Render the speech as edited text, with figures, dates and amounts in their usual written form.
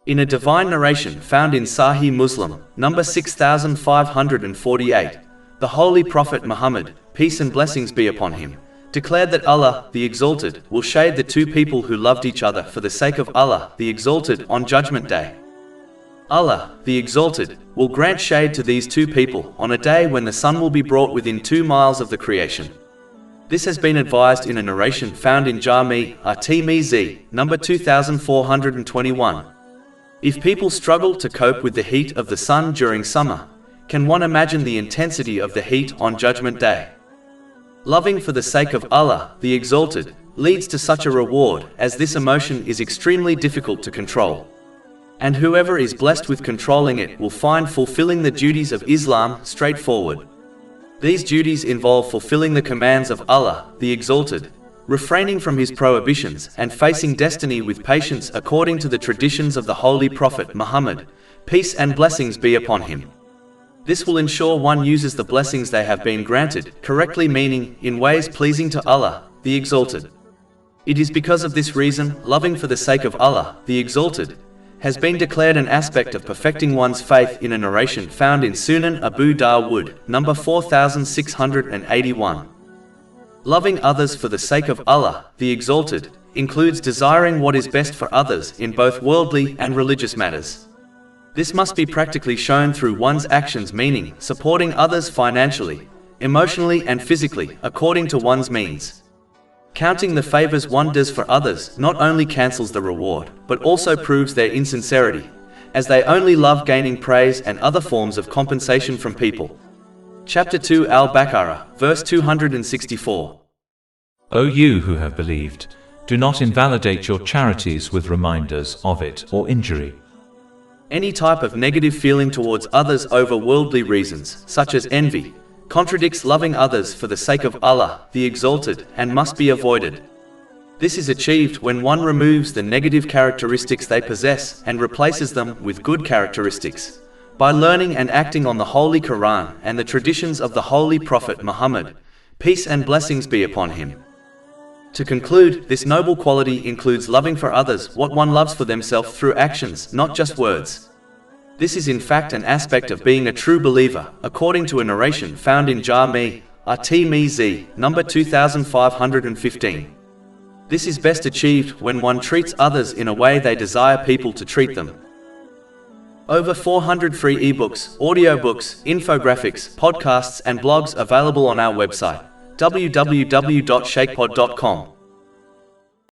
In a divine narration found in Sahih Muslim, number 6548, the Holy Prophet Muhammad, peace and blessings be upon him, declared that Allah, the Exalted, will shade the two people who loved each other for the sake of Allah, the Exalted, on Judgment Day. Allah, the Exalted, will grant shade to these two people on a day when the sun will be brought within 2 miles of the creation. This has been advised in a narration found in Jami' at-Tirmidhi, number 2421. If people struggle to cope with the heat of the sun during summer, can one imagine the intensity of the heat on Judgment Day? Loving for the sake of Allah, the Exalted, leads to such a reward, as this emotion is extremely difficult to control. And whoever is blessed with controlling it will find fulfilling the duties of Islam straightforward. These duties involve fulfilling the commands of Allah, the Exalted, refraining from his prohibitions, and facing destiny with patience according to the traditions of the Holy Prophet Muhammad, peace and blessings be upon him. This will ensure one uses the blessings they have been granted correctly, meaning in ways pleasing to Allah, the Exalted. It is because of this reason, loving for the sake of Allah, the Exalted, has been declared an aspect of perfecting one's faith in a narration found in Sunan Abu Dawud, number 4681. Loving others for the sake of Allah, the Exalted, includes desiring what is best for others in both worldly and religious matters. This must be practically shown through one's actions, meaning supporting others financially, emotionally and physically, according to one's means. Counting the favors one does for others not only cancels the reward, but also proves their insincerity, as they only love gaining praise and other forms of compensation from people. Chapter 2 Al-Baqarah, verse 264. O you who have believed, do not invalidate your charities with reminders of it or injury. Any type of negative feeling towards others over worldly reasons, such as envy, contradicts loving others for the sake of Allah, the Exalted, and must be avoided. This is achieved when one removes the negative characteristics they possess and replaces them with good characteristics, by learning and acting on the Holy Quran and the traditions of the Holy Prophet Muhammad, peace and blessings be upon him. To conclude, this noble quality includes loving for others what one loves for themselves through actions, not just words. This is in fact an aspect of being a true believer, according to a narration found in Jami' at-Tirmidhi, number 2515. This is best achieved when one treats others in a way they desire people to treat them. Over 400 free ebooks, audiobooks, infographics, podcasts and blogs available on our website, www.shaykhpod.com.